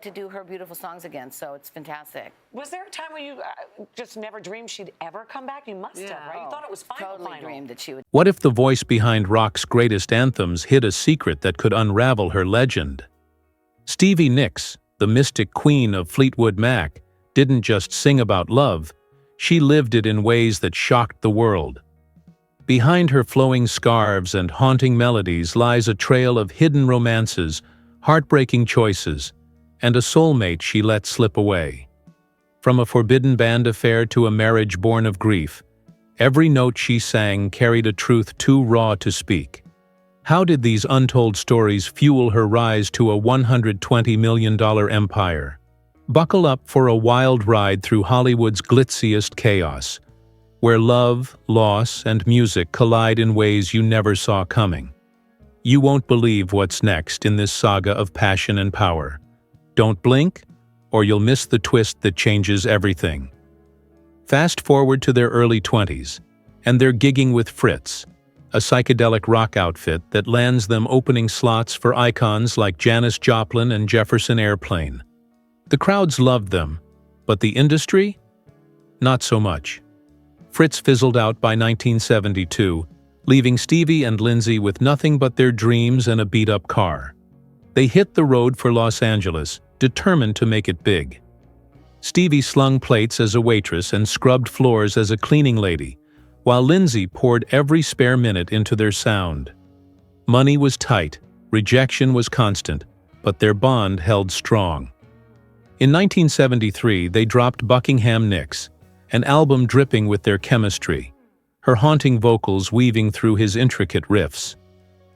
to do her beautiful songs again, so it's fantastic. Was there a time when you just never dreamed she'd ever come back? You must have, right? You thought it was final. Totally dreamed that she would. What if the voice behind rock's greatest anthems hid a secret that could unravel her legend? Stevie Nicks, the mystic queen of Fleetwood Mac, didn't just sing about love, she lived it in ways that shocked the world. Behind her flowing scarves and haunting melodies lies a trail of hidden romances, heartbreaking choices, and a soulmate she let slip away. From a forbidden band affair to a marriage born of grief, every note she sang carried a truth too raw to speak. How did these untold stories fuel her rise to a $120 million empire? Buckle up for a wild ride through Hollywood's glitziest chaos, where love, loss, and music collide in ways you never saw coming. You won't believe what's next in this saga of passion and power. Don't blink, or you'll miss the twist that changes everything. Fast forward to their early 20s, and they're gigging with Fritz, a psychedelic rock outfit that lands them opening slots for icons like Janis Joplin and Jefferson Airplane. The crowds loved them, but the industry? Not so much. Fritz fizzled out by 1972, leaving Stevie and Lindsay with nothing but their dreams and a beat-up car. They hit the road for Los Angeles, determined to make it big. Stevie slung plates as a waitress and scrubbed floors as a cleaning lady, while Lindsay poured every spare minute into their sound. Money was tight, rejection was constant, but their bond held strong. In 1973, they dropped Buckingham Nicks, an album dripping with their chemistry, her haunting vocals weaving through his intricate riffs.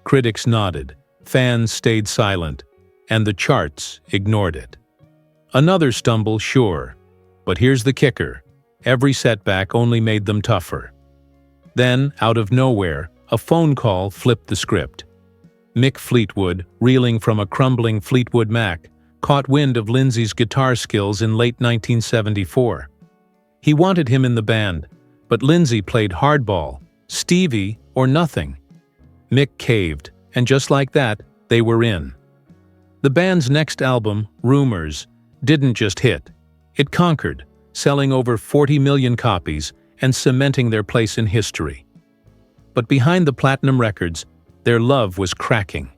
Critics nodded, fans stayed silent, and the charts ignored it. Another stumble, sure, but here's the kicker: every setback only made them tougher. Then, out of nowhere, a phone call flipped the script. Mick Fleetwood, reeling from a crumbling Fleetwood Mac, caught wind of Lindsay's guitar skills in late 1974. He wanted him in the band, but Lindsay played hardball, Stevie or nothing. Mick caved, and just like that, they were in. The band's next album, Rumors, didn't just hit. It conquered, selling over 40 million copies and cementing their place in history. But behind the platinum records, their love was cracking.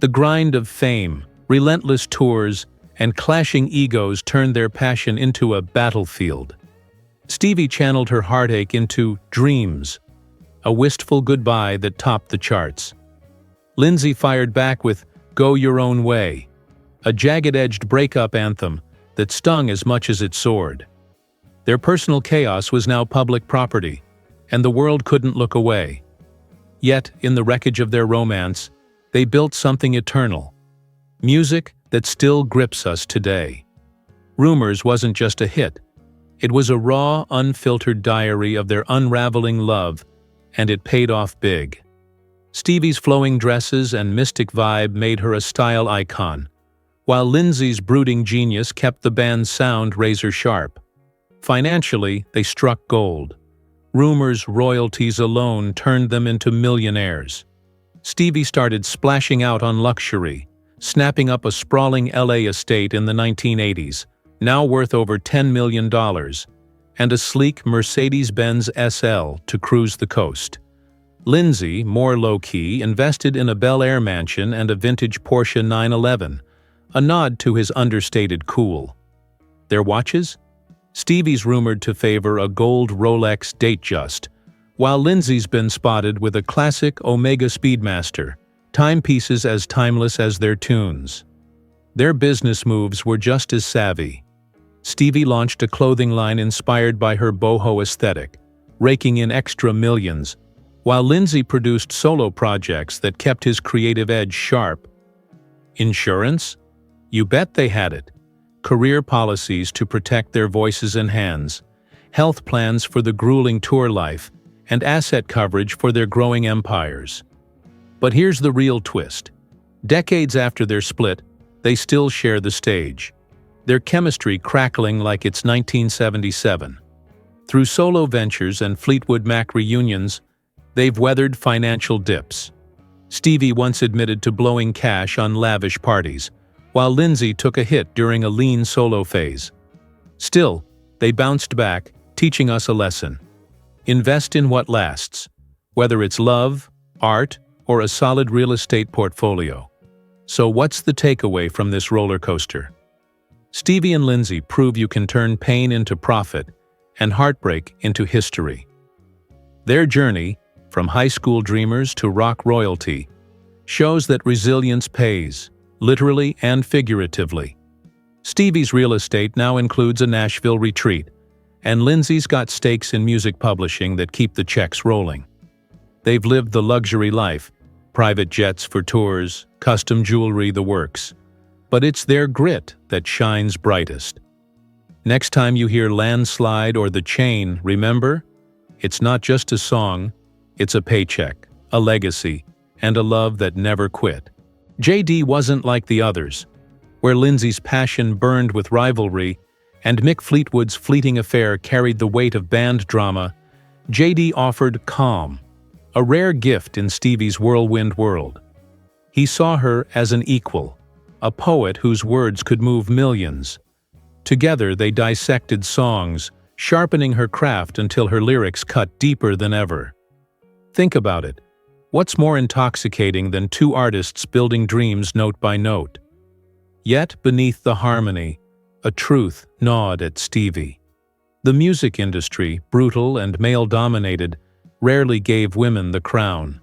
The grind of fame, relentless tours, and clashing egos turned their passion into a battlefield. Stevie channeled her heartache into Dreams, a wistful goodbye that topped the charts. Lindsay fired back with Go Your Own Way, a jagged-edged breakup anthem that stung as much as it soared. Their personal chaos was now public property, and the world couldn't look away. Yet, in the wreckage of their romance, they built something eternal. Music that still grips us today. Rumors wasn't just a hit. It was a raw, unfiltered diary of their unraveling love, and it paid off big. Stevie's flowing dresses and mystic vibe made her a style icon, while Lindsay's brooding genius kept the band's sound razor-sharp. Financially, they struck gold. Rumors' royalties alone turned them into millionaires. Stevie started splashing out on luxury, snapping up a sprawling LA estate in the 1980s, now worth over $10 million, and a sleek Mercedes-Benz SL to cruise the coast. Lindsay, more low-key, invested in a Bel Air mansion and a vintage Porsche 911, a nod to his understated cool. Their watches? Stevie's rumored to favor a gold Rolex Datejust, while Lindsay's been spotted with a classic Omega Speedmaster, timepieces as timeless as their tunes. Their business moves were just as savvy. Stevie launched a clothing line inspired by her boho aesthetic, raking in extra millions, while Lindsay produced solo projects that kept his creative edge sharp. Insurance? You bet they had it. Career policies to protect their voices and hands, health plans for the grueling tour life, and asset coverage for their growing empires. But here's the real twist. Decades after their split, they still share the stage, their chemistry crackling like it's 1977. Through solo ventures and Fleetwood Mac reunions, they've weathered financial dips. Stevie once admitted to blowing cash on lavish parties, while Lindsay took a hit during a lean solo phase. Still, they bounced back, teaching us a lesson. Invest in what lasts, whether it's love, art, or a solid real estate portfolio. So what's the takeaway from this roller coaster? Stevie and Lindsay prove you can turn pain into profit and heartbreak into history. Their journey, from high school dreamers to rock royalty, shows that resilience pays, literally and figuratively. Stevie's real estate now includes a Nashville retreat, and Lindsay's got stakes in music publishing that keep the checks rolling. They've lived the luxury life, private jets for tours, custom jewelry, the works. But it's their grit that shines brightest. Next time you hear Landslide or The Chain, remember, it's not just a song, it's a paycheck, a legacy, and a love that never quit. JD wasn't like the others, where Lindsay's passion burned with rivalry and Mick Fleetwood's fleeting affair carried the weight of band drama. JD offered calm, a rare gift in Stevie's whirlwind world. He saw her as an equal, a poet whose words could move millions. Together they dissected songs, sharpening her craft until her lyrics cut deeper than ever. Think about it. What's more intoxicating than two artists building dreams note by note? Yet beneath the harmony, a truth gnawed at Stevie. The music industry, brutal and male-dominated, rarely gave women the crown.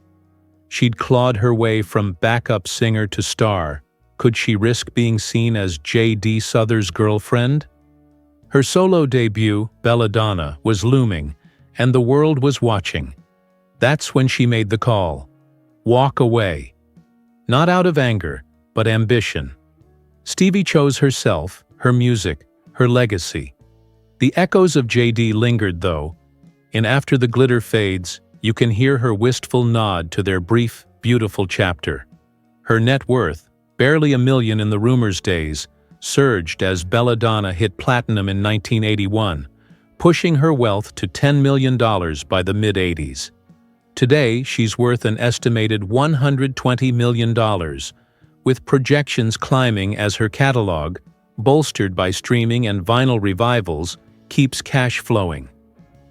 She'd clawed her way from backup singer to star. Could she risk being seen as J.D. Souther's girlfriend? Her solo debut, Belladonna, was looming, and the world was watching. That's when she made the call. Walk away. Not out of anger, but ambition. Stevie chose herself, her music, her legacy. The echoes of J.D. lingered, though. In After the Glitter Fades, you can hear her wistful nod to their brief, beautiful chapter. Her net worth, barely $1 million in the rumors days, surged as Belladonna hit platinum in 1981, pushing her wealth to $10 million by the mid-'80s. Today, she's worth an estimated $120 million, with projections climbing as her catalog, bolstered by streaming and vinyl revivals, keeps cash flowing.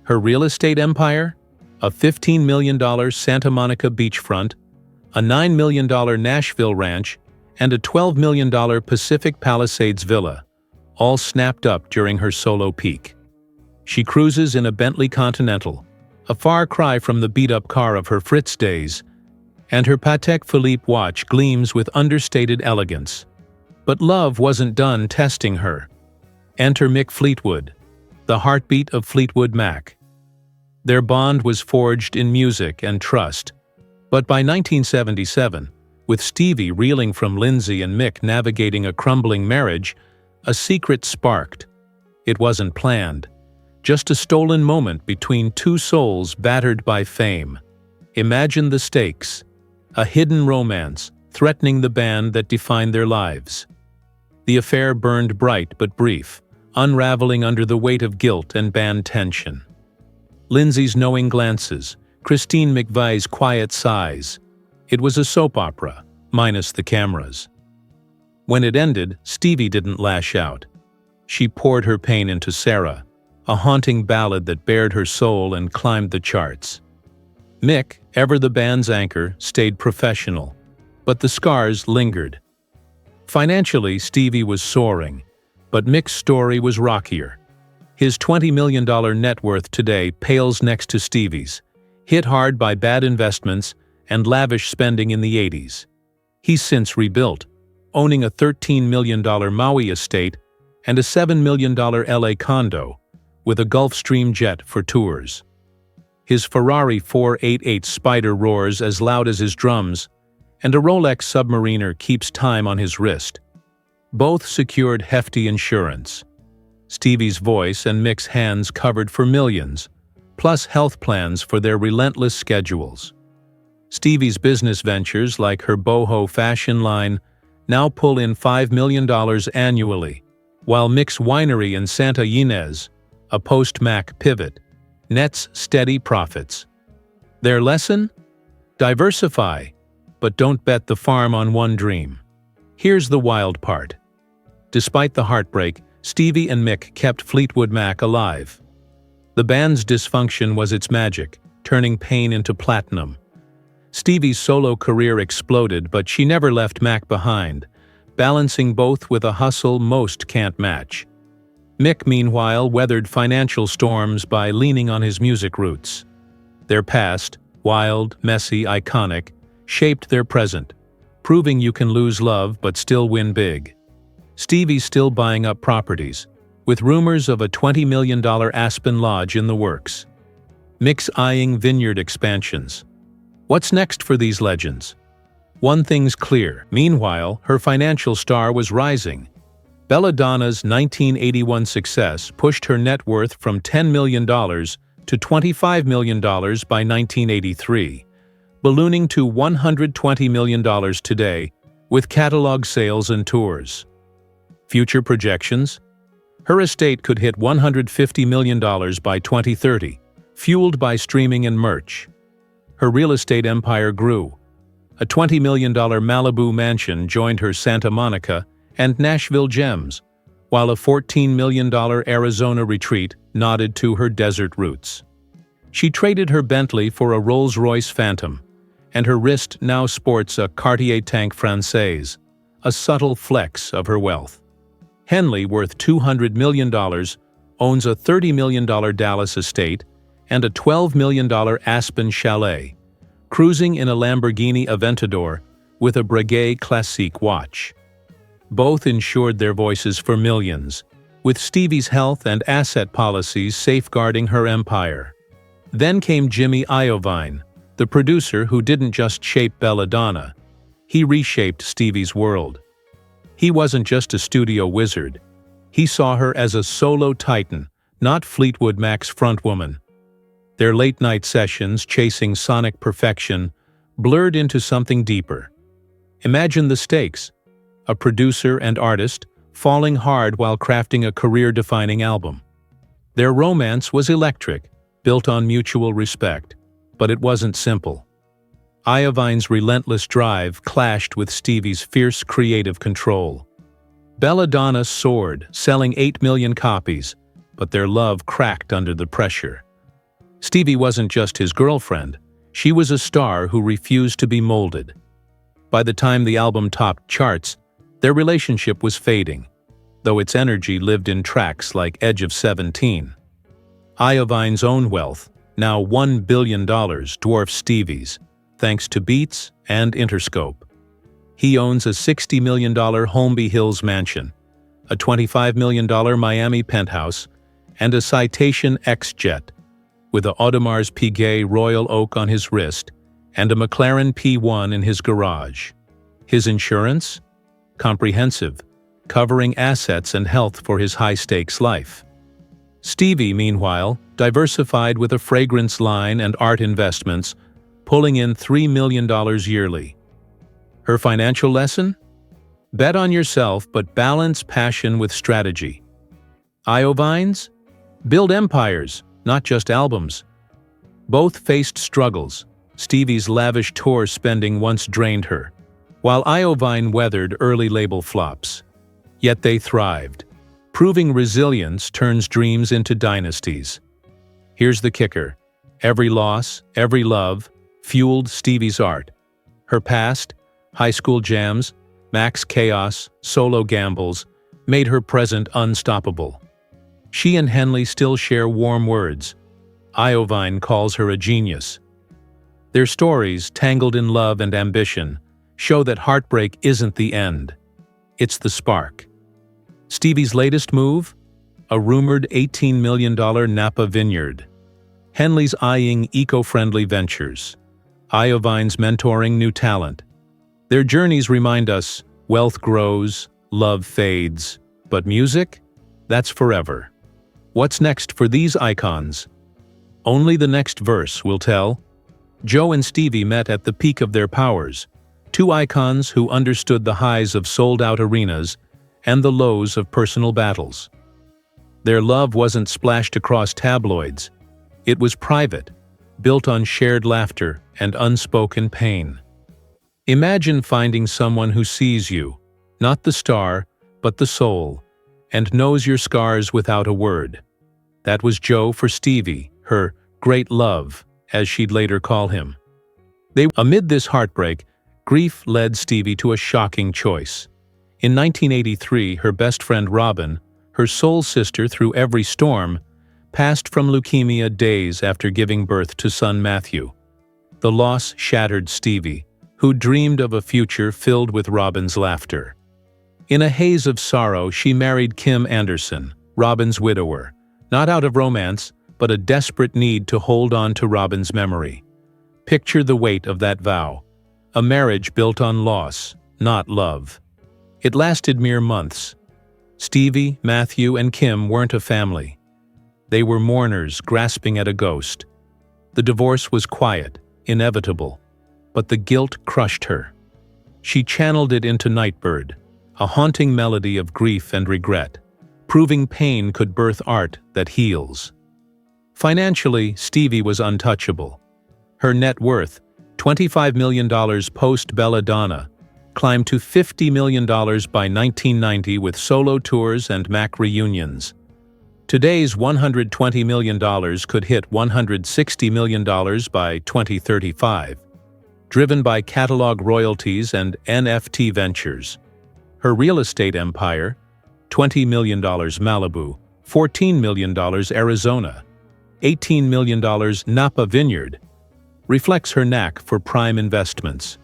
Her real estate empire? A $15 million Santa Monica beachfront, a $9 million Nashville ranch, and a $12 million Pacific Palisades villa, all snapped up during her solo peak. She cruises in a Bentley Continental, a far cry from the beat-up car of her Fritz days, and her Patek Philippe watch gleams with understated elegance. But love wasn't done testing her. Enter Mick Fleetwood, the heartbeat of Fleetwood Mac. Their bond was forged in music and trust. But by 1977, with Stevie reeling from Lindsay and Mick navigating a crumbling marriage, a secret sparked. It wasn't planned. Just a stolen moment between two souls battered by fame. Imagine the stakes. A hidden romance threatening the band that defined their lives. The affair burned bright but brief, unraveling under the weight of guilt and band tension. Lindsay's knowing glances, Christine McVie's quiet sighs. It was a soap opera, minus the cameras. When it ended, Stevie didn't lash out. She poured her pain into Sarah, a haunting ballad that bared her soul and climbed the charts. Mick, ever the band's anchor, stayed professional, but the scars lingered. Financially, Stevie was soaring, but Mick's story was rockier. His $20 million net worth today pales next to Stevie's, hit hard by bad investments and lavish spending in the 80s. He's since rebuilt, owning a $13 million Maui estate and a $7 million LA condo, with a Gulfstream jet for tours. His Ferrari 488 Spider roars as loud as his drums, and a Rolex Submariner keeps time on his wrist. Both secured hefty insurance. Stevie's voice and Mick's hands covered for millions, plus health plans for their relentless schedules. Stevie's business ventures, like her boho fashion line, now pull in $5 million annually, while Mick's winery in Santa Ynez, a post-Mac pivot, nets steady profits. Their lesson? Diversify, but don't bet the farm on one dream. Here's the wild part. Despite the heartbreak, Stevie and Mick kept Fleetwood Mac alive. The band's dysfunction was its magic, turning pain into platinum. Stevie's solo career exploded, but she never left Mac behind, balancing both with a hustle most can't match. Mick, meanwhile, weathered financial storms by leaning on his music roots. Their past, wild, messy, iconic, shaped their present, proving you can lose love but still win big. Stevie's still buying up properties, with rumors of a $20 million Aspen Lodge in the works. Mick's eyeing vineyard expansions. What's next for these legends? One thing's clear. Meanwhile, her financial star was rising. Belladonna's 1981 success pushed her net worth from $10 million to $25 million by 1983, ballooning to $120 million today, with catalog sales and tours. Future projections? Her estate could hit $150 million by 2030, fueled by streaming and merch. Her real estate empire grew. A $20 million Malibu mansion joined her Santa Monica and Nashville gems, while a $14 million Arizona retreat nodded to her desert roots. She traded her Bentley for a Rolls-Royce Phantom, and her wrist now sports a Cartier Tank Française, a subtle flex of her wealth. Henley, worth $200 million, owns a $30 million Dallas estate and a $12 million Aspen chalet, cruising in a Lamborghini Aventador with a Breguet Classique watch. Both insured their voices for millions, with Stevie's health and asset policies safeguarding her empire. Then came Jimmy Iovine, the producer who didn't just shape Belladonna, he reshaped Stevie's world. He wasn't just a studio wizard. He saw her as a solo titan, not Fleetwood Mac's frontwoman. Their late-night sessions, chasing sonic perfection, blurred into something deeper. Imagine the stakes: a producer and artist falling hard while crafting a career-defining album. Their romance was electric, built on mutual respect, but it wasn't simple. Iovine's relentless drive clashed with Stevie's fierce creative control. Belladonna soared, selling 8 million copies, but their love cracked under the pressure. Stevie wasn't just his girlfriend, she was a star who refused to be molded. By the time the album topped charts, their relationship was fading, though its energy lived in tracks like Edge of 17. Iovine's own wealth, now $1 billion, dwarfs Stevie's, thanks to Beats and Interscope. He owns a $60 million Holmby Hills mansion, a $25 million Miami penthouse, and a Citation X jet, with a Audemars Piguet Royal Oak on his wrist and a McLaren P1 in his garage. His insurance? Comprehensive, covering assets and health for his high-stakes life. Stevie, meanwhile, diversified with a fragrance line and art investments, pulling in $3 million yearly. Her financial lesson? Bet on yourself, but balance passion with strategy. Iovine's? Build empires, not just albums. Both faced struggles. Stevie's lavish tour spending once drained her, while Iovine weathered early label flops. Yet they thrived. Proving resilience turns dreams into dynasties. Here's the kicker. Every loss, every love, fueled Stevie's art. Her past, high school jams, Mac's chaos, solo gambles, made her present unstoppable. She and Henley still share warm words. Iovine calls her a genius. Their stories, tangled in love and ambition, show that heartbreak isn't the end. It's the spark. Stevie's latest move? A rumored $18 million Napa vineyard. Henley's eyeing eco-friendly ventures. Iovine's mentoring new talent. Their journeys remind us wealth grows, love fades, but music? That's forever. What's next for these icons? Only the next verse will tell. Joe and Stevie met at the peak of their powers, two icons who understood the highs of sold-out arenas and the lows of personal battles. Their love wasn't splashed across tabloids. It was private, built on shared laughter and unspoken pain. Imagine finding someone who sees you, not the star, but the soul, and knows your scars without a word. That was Joe for Stevie, her great love, as she'd later call him. Amid this heartbreak, grief led Stevie to a shocking choice. In 1983, her best friend Robin, her soul sister through every storm, passed from leukemia days after giving birth to son Matthew. The loss shattered Stevie, who dreamed of a future filled with Robin's laughter. In a haze of sorrow, she married Kim Anderson, Robin's widower, not out of romance, but a desperate need to hold on to Robin's memory. Picture the weight of that vow, a marriage built on loss, not love. It lasted mere months. Stevie, Matthew, and Kim weren't a family. They were mourners grasping at a ghost. The divorce was quiet, inevitable, but the guilt crushed her. She channeled it into Nightbird, a haunting melody of grief and regret, proving pain could birth art that heals. Financially, Stevie was untouchable. Her net worth, $25 million post-Belladonna, climbed to $50 million by 1990 with solo tours and Mac reunions. Today's $120 million could hit $160 million by 2035, driven by catalog royalties and NFT ventures. Her real estate empire, $20 million Malibu, $14 million Arizona, $18 million Napa Vineyard, reflects her knack for prime investments.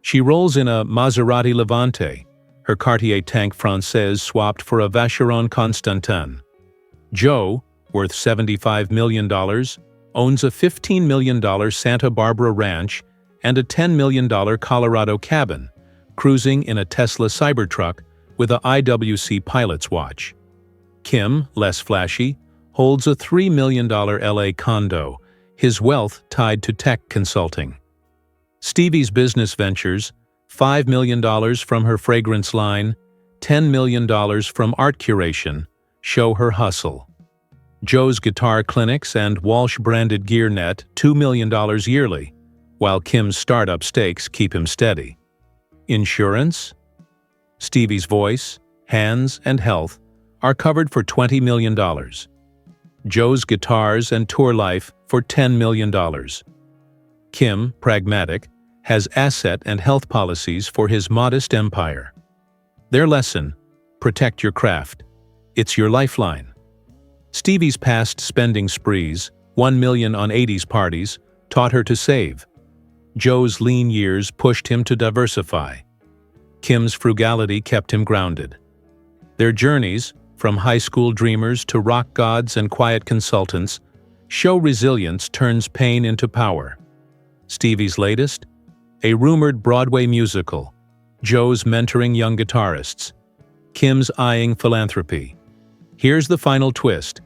She rolls in a Maserati Levante, her Cartier Tank Française swapped for a Vacheron Constantin. Joe, worth $75 million, owns a $15 million Santa Barbara ranch and a $10 million Colorado cabin, cruising in a Tesla Cybertruck with a IWC pilot's watch. Kim, less flashy, holds a $3 million LA condo, his wealth tied to tech consulting. Stevie's business ventures, $5 million from her fragrance line, $10 million from art curation, show her hustle. Joe's guitar clinics and Walsh-branded gear net $2 million yearly, while Kim's startup stakes keep him steady. Insurance? Stevie's voice, hands, and health are covered for $20 million. Joe's guitars and tour life for $10 million. Kim, pragmatic, has asset and health policies for his modest empire. Their lesson: protect your craft. It's your lifeline. Stevie's past spending sprees, $1 million on 80s parties, taught her to save. Joe's lean years pushed him to diversify. Kim's frugality kept him grounded. Their journeys, from high school dreamers to rock gods and quiet consultants, show resilience turns pain into power. Stevie's latest? A rumored Broadway musical. Joe's mentoring young guitarists. Kim's eyeing philanthropy. Here's the final twist.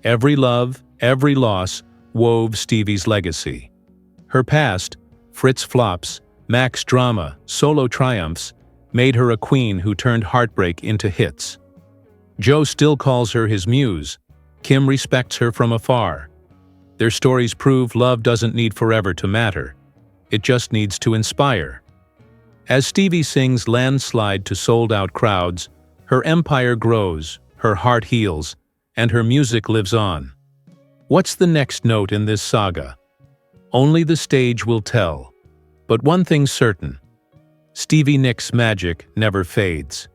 Every love, every loss, wove Stevie's legacy. Her past, Fritz flops, Mac's drama, solo triumphs, made her a queen who turned heartbreak into hits. Joe still calls her his muse. Kim respects her from afar. Their stories prove love doesn't need forever to matter. It just needs to inspire. As Stevie sings Landslide to sold-out crowds, her empire grows, her heart heals, and her music lives on. What's the next note in this saga? Only the stage will tell. But one thing's certain: Stevie Nicks' magic never fades.